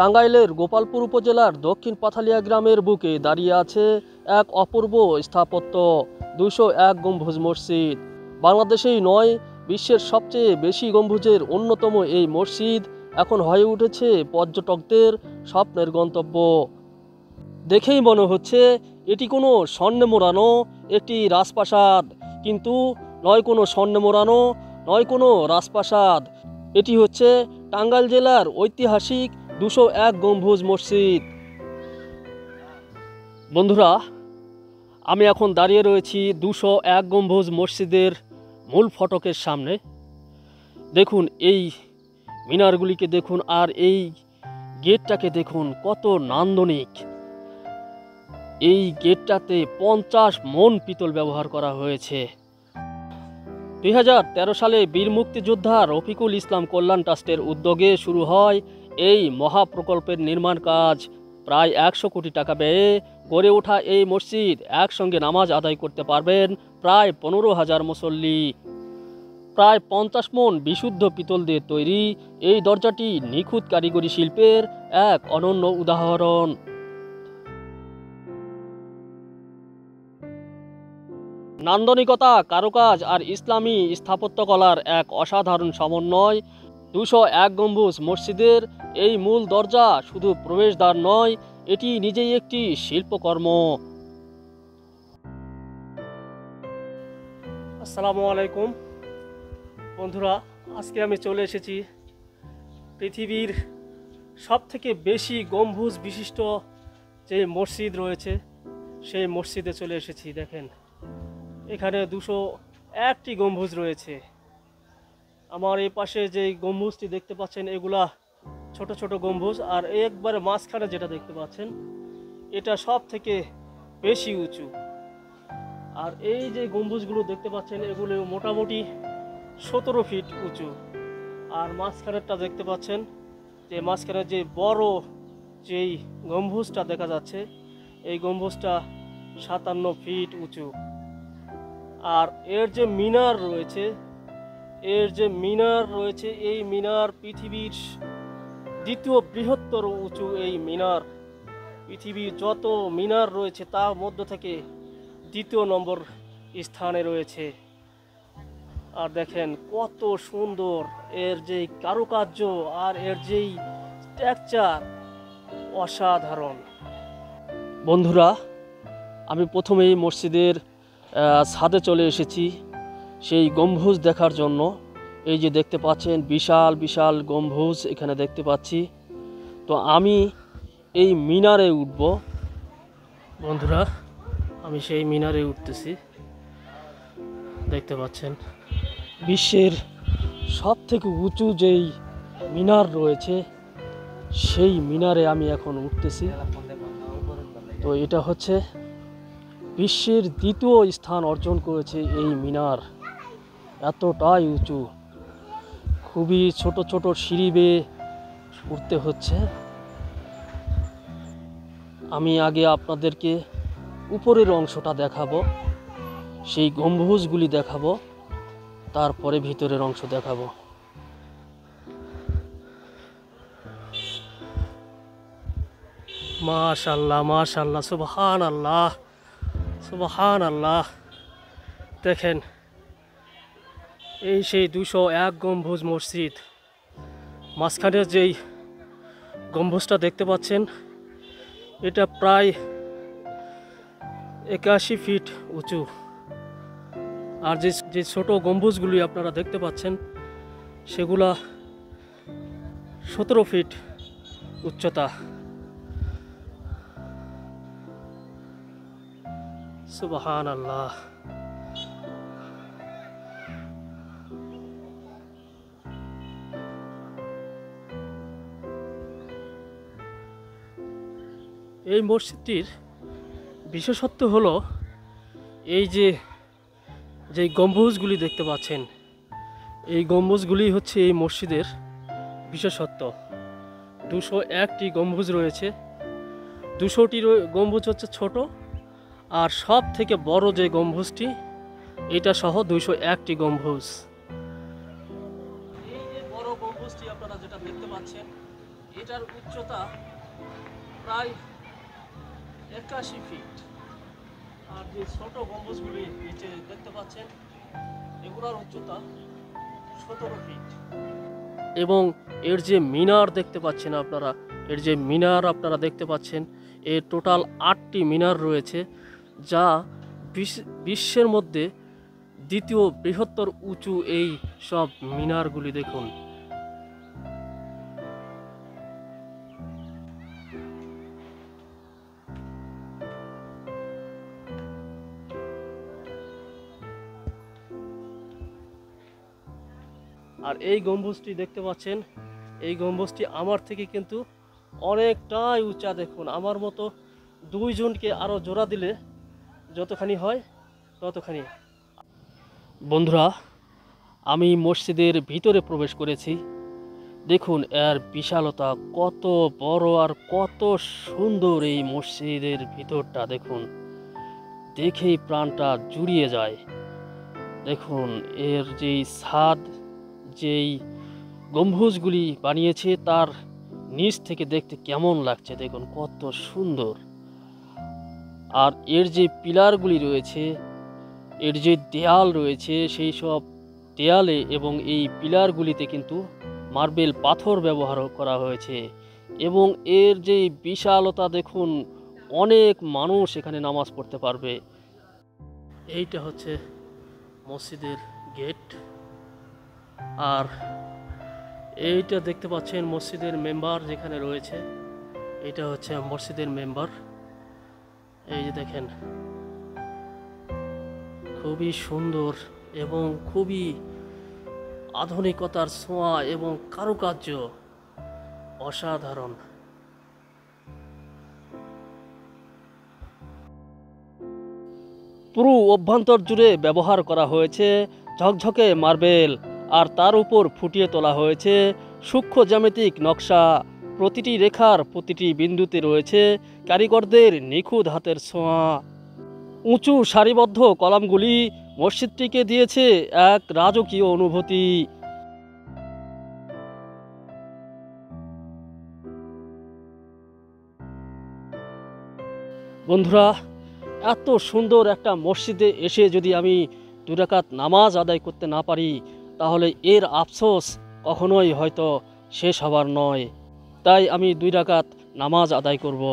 টাঙ্গাইলের গোপালপুর উপজেলার দক্ষিণ পাথালিয়া গ্রামের বুকে দাঁড়িয়ে আছে এক অপূর্ব স্থাপত্য 201 গম্বুজ মসজিদ। বাংলাদেশেই নয়, বিশ্বের সবচেয়ে বেশি গম্বুজের অন্যতম এই মসজিদ এখন হয়ে উঠেছে পর্যটকদের স্বপ্নের গন্তব্য। দেখেই মনে হচ্ছে এটি কোনো স্বর্ণে মোড়ানো একটি রাজপ্রাসাদ, কিন্তু নয় কোনো স্বর্ণে মোড়ানো, নয় কোনো রাজপ্রাসাদ। এটি হচ্ছে টাঙ্গাইল জেলার ঐতিহাসিক 201 গম্বুজ মসজিদ। বন্ধুরা, আমি এখন দাঁড়িয়ে রয়েছি 201 গম্বুজ মসজিদের মূল ফটকের সামনে। দেখুন এই মিনারগুলিকে দেখুন, আর এই গেটটাকে দেখুন কত নান্দনিক। এই গেটটাতে 50 মণ পিতল ব্যবহার করা হয়েছে। 2013 সালে বীর মুক্তিযোদ্ধা রফিকুল ইসলাম কল্যাণ ট্রাস্টের উদ্যোগে শুরু হয় এই মহাপ্রকল্পের নির্মাণ কাজ। প্রায় 100 কোটি টাকা ব্যয়ে গড়ে ওঠা এই মসজিদ একসঙ্গে নামাজ আদায় করতে পারবেন প্রায় 15,000 মুসল্লি। প্রায় 50 মণ বিশুদ্ধ পিতল দিয়ে তৈরি এই দরজাটি নিখুঁত কারিগরি শিল্পের এক অনন্য উদাহরণ। নান্দনিকতা, কারুকাজ আর ইসলামী স্থাপত্যকলার এক অসাধারণ সমন্বয়। 201 গম্বুজ মসজিদের এই মূল দরজা শুধু প্রবেশদ্বার নয়, এটি নিজেই একটি শিল্পকর্ম। আসসালামু আলাইকুম বন্ধুরা, আজকে আমি চলে এসেছি পৃথিবীর সবথেকে বেশি গম্বুজ বিশিষ্ট যে মসজিদ রয়েছে সেই মসজিদে চলে এসেছি। দেখেন এখানে 201টি গম্বুজ রয়েছে। আমার এই পাশে যে গম্বুজটি দেখতে পাচ্ছেন এগুলা ছোট ছোট গম্বুজ, আর একবারে মাঝখানে যেটা দেখতে পাচ্ছেন এটা সব থেকে বেশি উঁচু। আর এই যে গম্বুজগুলো দেখতে পাচ্ছেন এগুলো মোটামুটি 17 ফিট উঁচু। আর মাঝখানেরটা দেখতে পাচ্ছেন যে মাঝখানে যে বড় যেই গম্বুজটা দেখা যাচ্ছে এই গম্বুজটা 57 ফিট উঁচু। আর এর যে মিনার রয়েছে এই মিনার পৃথিবীর দ্বিতীয় বৃহত্তর উঁচু এই মিনার। পৃথিবীর যত মিনার রয়েছে তার মধ্য থেকে দ্বিতীয় নম্বর স্থানে রয়েছে। আর দেখেন কত সুন্দর এর যে কারুকার্য আর এর যেই স্ট্রাকচার, অসাধারণ। বন্ধুরা, আমি প্রথমেই মসজিদের ছাদে চলে এসেছি সেই গম্বুজ দেখার জন্য। এই যে দেখতে পাচ্ছেন বিশাল বিশাল গম্বুজ এখানে দেখতে পাচ্ছি। তো আমি এই মিনারে উঠব। বন্ধুরা, আমি সেই মিনারে উঠতেছি। দেখতে পাচ্ছেন বিশ্বের সব থেকে উঁচু যেই মিনার রয়েছে সেই মিনারে আমি এখন উঠতেছি। তো এটা হচ্ছে বিশ্বের দ্বিতীয় স্থান অর্জন করেছে এই মিনার। এতটাই উঁচু, খুবই ছোট ছোট সিঁড়ি বেয়ে উঠতে হচ্ছে। আমি আগে আপনাদেরকে উপরের অংশটা দেখাবো, সেই গম্বুজগুলি দেখাবো, তারপরে ভিতরের অংশ দেখাবো। মাশাআল্লাহ মাশাআল্লাহ, সুবহানাল্লাহ সুবহানাল্লাহ। দেখেন এই সেই 201 গম্বুজ মসজিদ। মাঝখানে যেই গম্বুজটা দেখতে পাচ্ছেন এটা প্রায় 81 ফিট উঁচু। আর যে ছোট গম্বুজগুলি আপনারা দেখতে পাচ্ছেন সেগুলা 17 ফিট উচ্চতা। সুবহানাল্লাহ। এই মসজিদটির বিশেষত্ব হলো এই যে গম্বুজগুলি দেখতে পাচ্ছেন এই গম্বুজগুলি হচ্ছে এই মসজিদের বিশেষত্ব। 201টি গম্বুজ রয়েছে। 200টি গম্বুজ হচ্ছে ছোট, আর সব থেকে বড় যে গম্বুজটি এটা সহ 201টি গম্বুজ। এই যে বড় গম্বুজটি আপনারা যেটা দেখতে পাচ্ছেন এটার উচ্চতা প্রায় 81 ফিট। আর যে ছোট গম্বুজগুলি নিচে দেখতে পাচ্ছেন এগুলোর উচ্চতা 17 ফিট। এবং এর যে মিনার দেখতে পাচ্ছেন আপনারা, দেখতে পাচ্ছেন এর টোটাল 8টি মিনার রয়েছে, যা বিশ্বের মধ্যে দ্বিতীয় বৃহত্তর উঁচু এই সব মিনারগুলি দেখুন। আর এই গম্বুজটি দেখতে পাচ্ছেন, এই গম্বুজটি আমার থেকে কিন্তু অনেকটাই উঁচা। দেখুন, আমার মতো দুইজনকে আরও জোড়া দিলে যতখানি হয় ততখানি। বন্ধুরা, আমি মসজিদের ভিতরে প্রবেশ করেছি। দেখুন এর বিশালতা কত বড় আর কত সুন্দর। এই মসজিদের ভিতরটা দেখুন, দেখেই প্রাণটা জুড়িয়ে যায়। দেখুন এর যেই ছাদ, যেই গম্বুজগুলি বানিয়েছে তার নিচ থেকে দেখতে কেমন লাগছে দেখুন, কত সুন্দর। আর এর যে পিলারগুলি রয়েছে, এর যে দেয়াল রয়েছে, সেই সব দেয়ালে এবং এই পিলারগুলিতে কিন্তু মার্বেল পাথর ব্যবহার করা হয়েছে। এবং এর যে বিশালতা দেখুন, অনেক মানুষ এখানে নামাজ পড়তে পারবে। এইটা হচ্ছে মসজিদের গেট। আর এইটা দেখতে পাচ্ছেন মসজিদের মেম্বার যেখানে রয়েছে, এটা হচ্ছে মসজিদের মেম্বার। এই যে দেখেন, খুবই সুন্দর এবং খুবই আধুনিকতার ছোঁয়া এবং কারুকার্য অসাধারণ। পুরো অভ্যন্তর জুড়ে ব্যবহার করা হয়েছে ঝকঝকে মার্বেল, আর তার উপর ফুটিয়ে তোলা হয়েছে সূক্ষ্ম জ্যামিতিক নকশা। প্রতিটি রেখার প্রতিটি বিন্দুতে রয়েছে কারিগরদের নিখুঁত হাতের ছোঁয়া। উঁচু সারিবদ্ধ কলামগুলি মসজিদটিকে দিয়েছে এক রাজকীয় অনুভূতি। বন্ধুরা, এত সুন্দর একটা মসজিদে এসে যদি আমি 2 রাকাত নামাজ আদায় করতে না পারি, তাহলে এর আফসোস কখনোই হয়তো শেষ হবার নয়। তাই আমি 2 রাকাত নামাজ আদায় করব।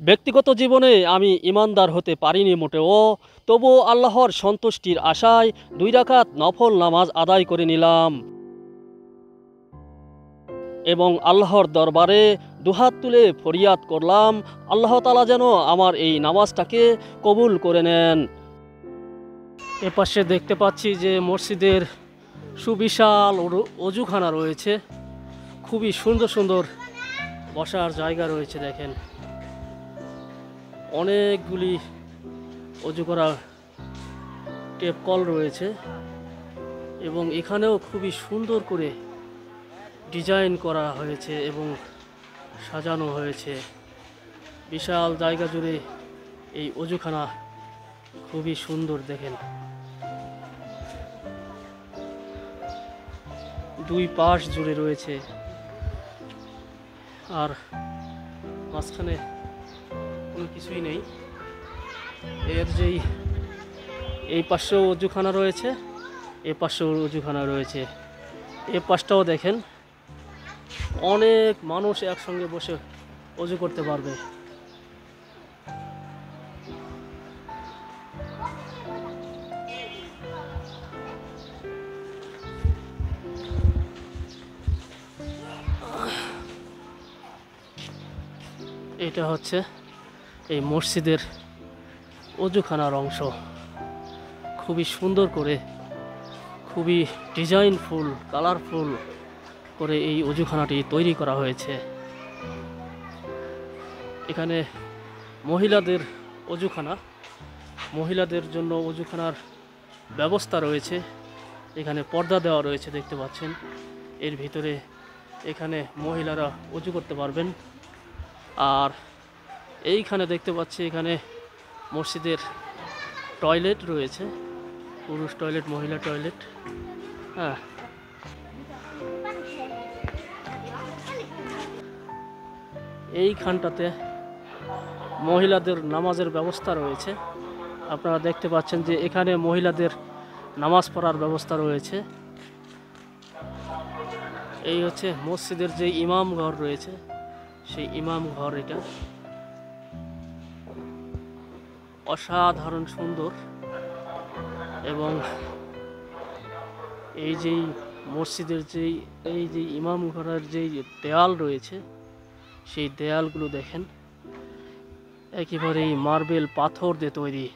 ব্যক্তিগত জীবনে আমি ইমানদার হতে পারিনি মোটেও, তবুও আল্লাহর সন্তুষ্টির আশায় 2 রাকাত নফল নামাজ আদায় করে নিলাম এবং আল্লাহর দরবারে দুহাত তুলে ফরিয়াদ করলাম, আল্লাহ তাআলা যেন আমার এই নামাজটাকে কবুল করে নেন। এপাশে দেখতে পাচ্ছি যে মসজিদের সুবিশাল অজুখানা রয়েছে, খুবই সুন্দর সুন্দর বসার জায়গা রয়েছে। দেখেন, অনেকগুলি অজু করার টেপ কল রয়েছে এবং এখানেও খুবই সুন্দর করে ডিজাইন করা হয়েছে এবং সাজানো হয়েছে। বিশাল জায়গা জুড়ে এই অজুখানা খুবই সুন্দর। দেখেন, 2 পাশ জুড়ে রয়েছে, আর মাঝখানে কোনো কিছুই নেই। এর যেই এই পাশেও অজুখানা রয়েছে, এ পাশেও অজুখানা রয়েছে। এ পাশটাও দেখেন, অনেক মানুষ একসঙ্গে বসে অজু করতে পারবে। এটা হচ্ছে এই মসজিদের অজুখানার অংশ। খুবই সুন্দর করে, খুবই ডিজাইনফুল, কালারফুল করে এই অজুখানাটি তৈরি করা হয়েছে। এখানে মহিলাদের অজুখানা, মহিলাদের জন্য অজুখানার ব্যবস্থা রয়েছে। এখানে পর্দা দেওয়া রয়েছে, দেখতে পাচ্ছেন। এর ভিতরে এখানে মহিলারা অজু করতে পারবেন। আর এইখানে দেখতে পাচ্ছি এখানে মসজিদের টয়লেট রয়েছে, পুরুষ টয়লেট, মহিলা টয়লেট। হ্যাঁ, এইখানটাতে মহিলাদের নামাজের ব্যবস্থা রয়েছে। আপনারা দেখতে পাচ্ছেন যে এখানে মহিলাদের নামাজ পড়ার ব্যবস্থা রয়েছে। এই হচ্ছে মসজিদের যে ইমাম ঘর রয়েছে, সেই ইমাম ঘর। এটা অসাধারণ সুন্দর। এবং এই যে মসজিদের এই যে ইমাম ঘরের যে দেয়াল রয়েছে, সেই দেয়ালগুলো দেখেন একেবারেই মার্বেল পাথর দিয়ে তৈরি।